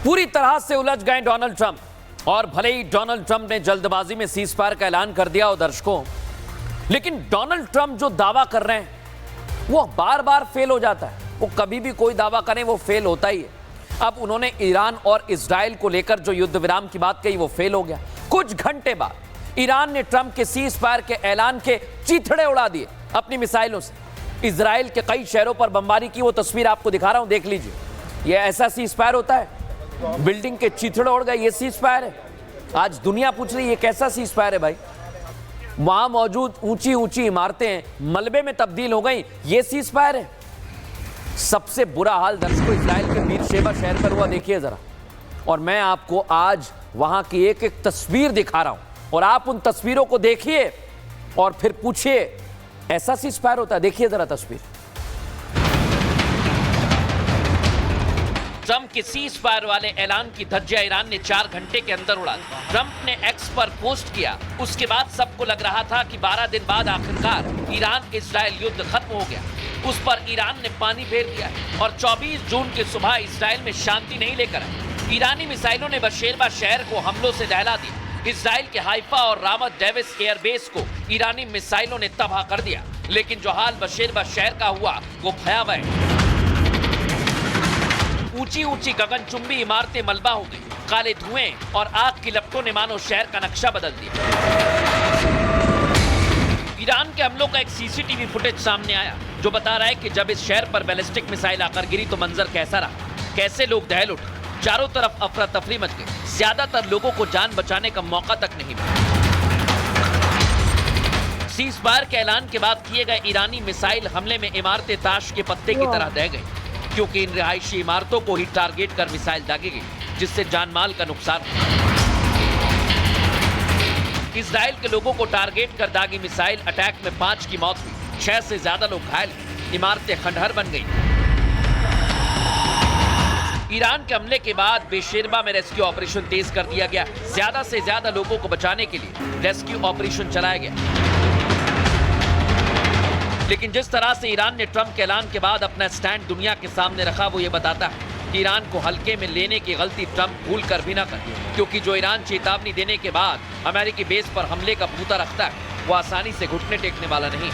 पूरी तरह से उलझ गए डोनाल्ड ट्रंप। और भले ही डोनाल्ड ट्रंप ने जल्दबाजी में सीज फायर का ऐलान कर दिया हो दर्शकों, लेकिन डोनाल्ड ट्रंप जो दावा कर रहे हैं वो बार बार फेल हो जाता है। वो कभी भी कोई दावा करें वो फेल होता ही है। अब उन्होंने ईरान और इजराइल को लेकर जो युद्ध विराम की बात कही वो फेल हो गया। कुछ घंटे बाद ईरान ने ट्रंप के सीज फायर के ऐलान के चीथड़े उड़ा दिए अपनी मिसाइलों से। इजराइल के कई शहरों पर बमबारी की, वो तस्वीर आपको दिखा रहा हूं, देख लीजिए। ये ऐसा सीज फायर होता है, बिल्डिंग के चीथड़े उड़ गए, ये सीज फायर है। आज दुनिया पूछ रही है ये कैसा सीज फायर है भाई। वहां मौजूद ऊंची ऊंची इमारतें मलबे में तब्दील हो गई, ये सीज फायर है। सबसे बुरा हाल दर्शकों इजराइल के बीरशेबा शहर पर हुआ, देखिए जरा। और मैं आपको आज वहां की एक एक तस्वीर दिखा रहा हूं और आप उन तस्वीरों को देखिए और फिर पूछिए ऐसा सीज फायर होता है। देखिए जरा तस्वीर। ट्रंप के सीज फायर वाले ऐलान की धज्जियां ईरान ने 4 घंटे के अंदर उड़ा दी। ट्रंप ने एक्स पर पोस्ट किया, उसके बाद सबको लग रहा था कि 12 दिन बाद आखिरकार ईरान इजराइल युद्ध खत्म हो गया। उस पर ईरान ने पानी फेर दिया और 24 जून की सुबह इजराइल में शांति नहीं लेकर आई। ईरानी मिसाइलों ने बशेरबा शहर को हमलों से दहला दिया। इजराइल के हाइफा और रामत डेविस एयरबेस को ईरानी मिसाइलों ने तबाह कर दिया। लेकिन जो हाल बशेरबा शहर का हुआ वो भयावह। ऊंची ऊंची गगनचुंबी इमारतें मलबा हो गई। काले धुएं और आग की लपटों ने मानो शहर का नक्शा बदल दिया। ईरान के हमलों का एक सीसीटीवी फुटेज सामने आया जो बता रहा है कि जब इस शहर पर बैलिस्टिक मिसाइल आकर गिरी तो मंजर कैसा रहा, कैसे लोग दहल उठे। चारों तरफ अफरा तफरी मच गई। ज्यादातर लोगों को जान बचाने का मौका तक नहीं मिला। सीज फायर के ऐलान के बाद किए गए ईरानी मिसाइल हमले में इमारतें ताश के पत्ते की तरह दह गई, क्योंकि इन रिहायशी इमारतों को ही टारगेट कर मिसाइल दागी गई, जिससे जानमाल का नुकसान हुआ। इजराइल के लोगों को टारगेट कर दागी मिसाइल अटैक में 5 की मौत हुई, 6 से ज्यादा लोग घायल हुए, इमारतें खंडहर बन गई। ईरान के हमले के बाद बेशेरबा में रेस्क्यू ऑपरेशन तेज कर दिया गया। ज्यादा से ज्यादा लोगों को बचाने के लिए रेस्क्यू ऑपरेशन चलाया गया। लेकिन जिस तरह से ईरान ने ट्रंप के ऐलान के बाद अपना स्टैंड दुनिया के सामने रखा वो ये बताता है कि ईरान को हल्के में लेने की गलती ट्रंप भूल कर भी ना करे, क्योंकि जो ईरान चेतावनी देने के बाद अमेरिकी बेस पर हमले का भूता रखता है वो आसानी से घुटने टेकने वाला नहीं।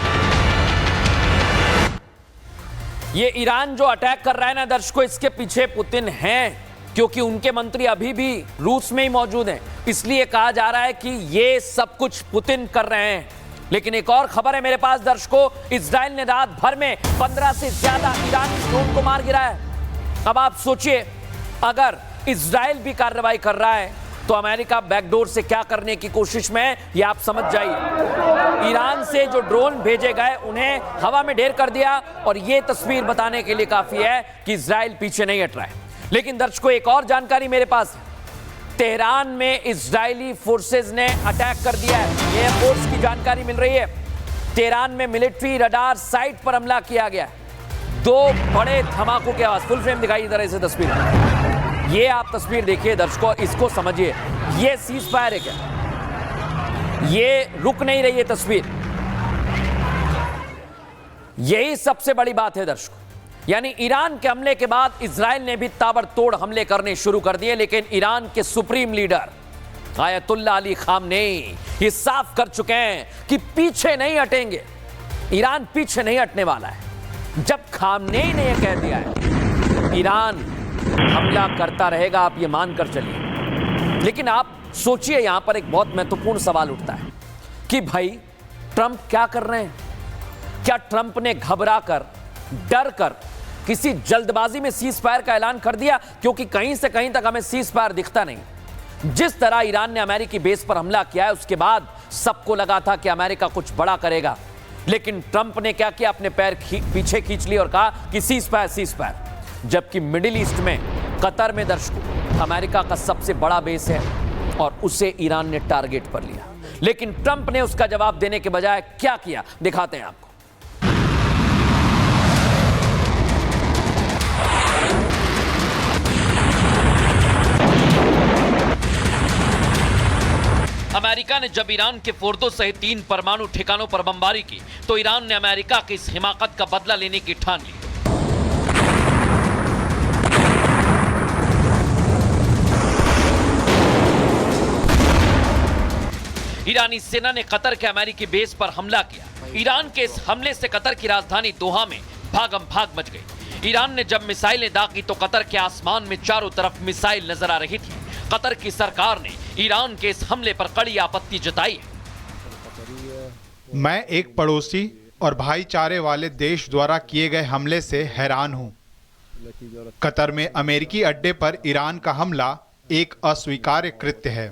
ये ईरान जो अटैक कर रहा है ना दर्शकों, इसके पीछे पुतिन हैं, क्योंकि उनके मंत्री अभी भी रूस में ही मौजूद हैं। इसलिए कहा जा रहा है कि ये सब कुछ पुतिन कर रहे हैं। लेकिन एक और खबर है मेरे पास दर्शकों, इजराइल ने रात भर में 15 से ज्यादा ईरानी ड्रोन को मार गिराया है। अब आप सोचिए अगर इजराइल भी कार्रवाई कर रहा है तो अमेरिका बैकडोर से क्या करने की कोशिश में है ये आप समझ जाइए। ईरान से जो ड्रोन भेजे गए उन्हें हवा में ढेर कर दिया और ये तस्वीर बताने के लिए काफी है कि इजराइल पीछे नहीं हट रहा है। लेकिन दर्शकों एक और जानकारी मेरे पास है, तेहरान में इजरायली फोर्सेज ने अटैक कर दिया है। ये फोर्स की जानकारी मिल रही है। तेहरान में मिलिट्री रडार साइट पर हमला किया गया। 2 बड़े धमाकों की आवाज। फुल फ्रेम दिखाई इधर से तस्वीर, ये आप तस्वीर देखिए दर्शकों, इसको समझिए। ये सीज फायर है क्या? ये रुक नहीं रही है तस्वीर। यही सबसे बड़ी बात है दर्शकों, यानी ईरान के हमले के बाद इजराइल ने भी ताबड़तोड़ हमले करने शुरू कर दिए। लेकिन ईरान के supreme leader Ayatollah Ali Khamenei ये साफ कर चुके हैं कि पीछे नहीं हटेंगे। ईरान पीछे नहीं हटने वाला है। जब खामनेई ने यह कह दिया है ईरान हमला करता रहेगा, आप ये मानकर चलिए। लेकिन आप सोचिए यहां पर एक बहुत महत्वपूर्ण सवाल उठता है कि भाई ट्रंप क्या कर रहे हैं? क्या ट्रंप ने घबरा कर, डर कर किसी जल्दबाजी में सीज फायर का ऐलान कर दिया? क्योंकि कहीं से कहीं तक हमें सीज फायर दिखता नहीं। जिस तरह ईरान ने अमेरिकी बेस पर हमला किया है उसके बाद सबको लगा था कि अमेरिका कुछ बड़ा करेगा। लेकिन ट्रंप ने क्या किया, अपने पैर पीछे खींच लिए और कहा कि सीज फायर, सीज फायर। जबकि मिडिल ईस्ट में कतर में दर्शकों अमेरिका का सबसे बड़ा बेस है और उसे ईरान ने टारगेट पर लिया। लेकिन ट्रंप ने उसका जवाब देने के बजाय क्या किया, दिखाते हैं आपको। अमेरिका ने जब ईरान के फोर्दो सहित 3 परमाणु ठिकानों पर बमबारी की तो ईरान ने अमेरिका की इस हिमाकत का बदला लेने की ठान ली। ईरानी सेना ने कतर के अमेरिकी बेस पर हमला किया। ईरान के इस हमले से कतर की राजधानी दोहा में भागम भाग मच गई। ईरान ने जब मिसाइलें दागी तो कतर के आसमान में चारों तरफ मिसाइल नजर आ रही थी। कतर की सरकार ने ईरान के इस हमले पर कड़ी आपत्ति जताई है। मैं एक पड़ोसी और भाईचारे वाले देश द्वारा किए गए हमले से हैरान हूं। कतर में अमेरिकी अड्डे पर ईरान का हमला एक अस्वीकार्य कृत्य है।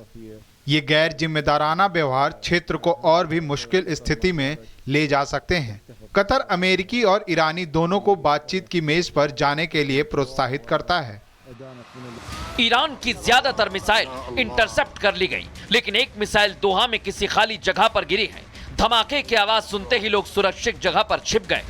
ये गैर जिम्मेदाराना व्यवहार क्षेत्र को और भी मुश्किल स्थिति में ले जा सकते हैं। कतर अमेरिकी और ईरानी दोनों को बातचीत की मेज पर जाने के लिए प्रोत्साहित करता है। ईरान की ज्यादातर मिसाइल इंटरसेप्ट कर ली गई, लेकिन एक मिसाइल दोहा में किसी खाली जगह पर गिरी है। धमाके की आवाज सुनते ही लोग सुरक्षित जगह पर छिप गए।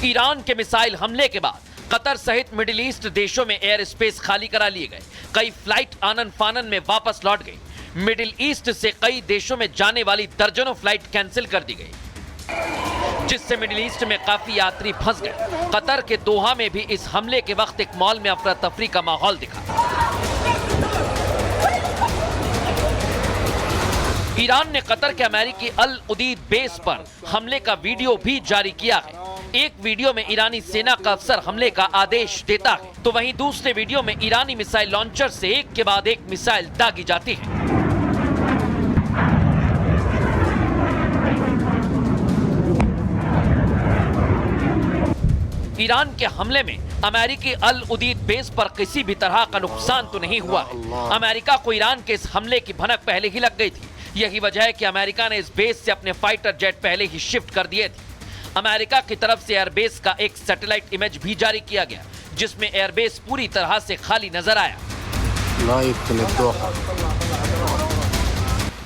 ईरान के मिसाइल हमले के बाद कतर सहित मिडिल ईस्ट देशों में एयर स्पेस खाली करा लिए गए। कई फ्लाइट आनन फानन में वापस लौट गई। मिडिल ईस्ट से कई देशों में जाने वाली दर्जनों फ्लाइट कैंसिल कर दी गई, जिससे मिडिल ईस्ट में काफी यात्री फंस गए। कतर के दोहा में भी इस हमले के वक्त एक मॉल में अफरा तफरी का माहौल दिखा। ईरान ने कतर के अमेरिकी अल उदीद बेस पर हमले का वीडियो भी जारी किया है। एक वीडियो में ईरानी सेना का अफसर हमले का आदेश देता है, तो वहीं दूसरे वीडियो में ईरानी मिसाइल लॉन्चर से एक के बाद एक मिसाइल दागी जाती है। ईरान के हमले में अमेरिकी अल उदीद बेस पर किसी भी तरह का नुकसान तो नहीं हुआ है। अमेरिका को ईरान के इस हमले की भनक पहले ही लग गई थी। यही वजह है कि अमेरिका ने इस बेस से अपने फाइटर जेट पहले ही शिफ्ट कर दिए थे। अमेरिका की तरफ से एयरबेस का एक सैटेलाइट इमेज भी जारी किया गया, जिसमें एयरबेस पूरी तरह से खाली नजर आया।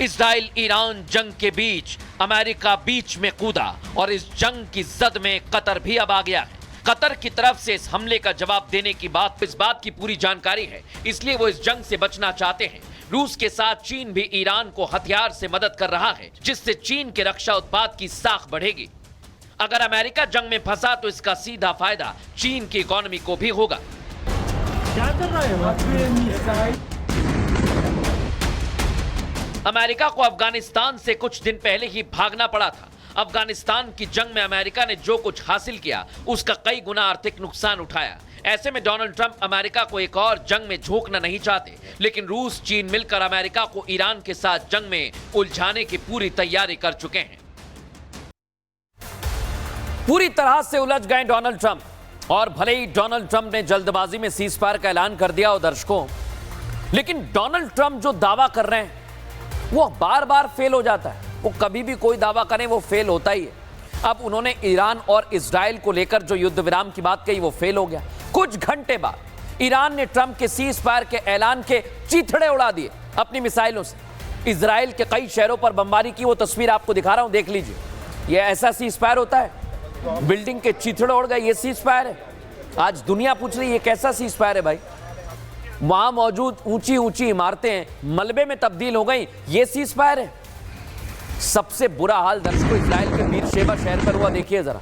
इजराइल ईरान जंग के बीच अमेरिका बीच में कूदा और इस जंग की जद में कतर भी अब आ गया है। कतर की तरफ से इस हमले का जवाब देने की इस बात की पूरी जानकारी है, इसलिए वो इस जंग से बचना चाहते हैं। रूस के साथ चीन भी ईरान को हथियार से मदद कर रहा है, जिससे चीन के रक्षा उत्पाद की साख बढ़ेगी। अगर अमेरिका जंग में फंसा तो इसका सीधा फायदा चीन की इकोनॉमी को भी होगा। अमेरिका को अफगानिस्तान से कुछ दिन पहले ही भागना पड़ा था। अफगानिस्तान की जंग में अमेरिका ने जो कुछ हासिल किया, उसका कई गुना आर्थिक नुकसान उठाया। ऐसे में डोनाल्ड ट्रंप अमेरिका को एक और जंग में झोंकना नहीं चाहते, लेकिन रूस चीन मिलकर अमेरिका को ईरान के साथ जंग में उलझाने की पूरी तैयारी कर चुके हैं। पूरी तरह से उलझ गए डोनाल्ड ट्रंप, और भले ही डोनाल्ड ट्रंप ने जल्दबाजी में सीज फायर का ऐलान कर दिया हो दर्शकों, लेकिन डोनाल्ड ट्रंप जो दावा कर रहे हैं वो बार बार फेल हो जाता है। वो कभी भी कोई दावा करें वो फेल होता ही है। अब उन्होंने ईरान और इजराइल को लेकर जो युद्ध विराम की बात कही वो फेल हो गया। कुछ घंटे बाद ईरान ने ट्रंप के सीज फायर के ऐलान के चीथड़े उड़ा दिए अपनी मिसाइलों से। इजराइल के कई शहरों पर बमबारी की, वो तस्वीर आपको दिखा रहा हूं, देख लीजिए। ये ऐसा सीज फायर होता है, बिल्डिंग के चीथड़े उड़ गए, ये सीज फायर है। आज दुनिया पूछ रही है ये कैसा सीज फायर है भाई? वहां मौजूद ऊंची ऊंची इमारतें मलबे में तब्दील हो गई, ये सीज फायर है। सबसे बुरा हाल दर्शकों इजराइल के बीरशेबा शहर पर हुआ, देखिए जरा।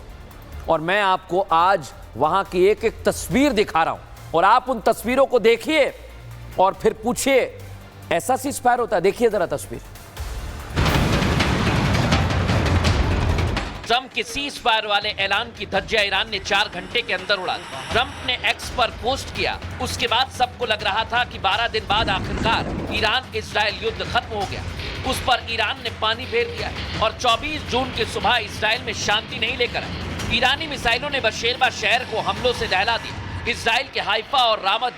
और मैं आपको आज वहां की एक एक तस्वीर दिखा रहा हूं, और आप उन तस्वीरों को देखिए और फिर पूछिए ऐसा सीज फायर होता है? देखिए जरा तस्वीर। ट्रंप के सीज फायर वाले ऐलान की धज्जियां ईरान ने 4 घंटे के अंदर उड़ा दी। ट्रंप ने एक्स पर पोस्ट किया, उसके बाद सबको लग रहा था कि 12 दिन बाद आखिरकार ईरान इजराइल युद्ध खत्म हो गया। उस पर ईरान ने पानी फेर दिया और 24 जून की सुबह इजराइल में शांति नहीं लेकर आई। ईरानी मिसाइलों ने बशेरबा शहर को हमलों से दहला दिया। इजराइल के हाइफा और रामत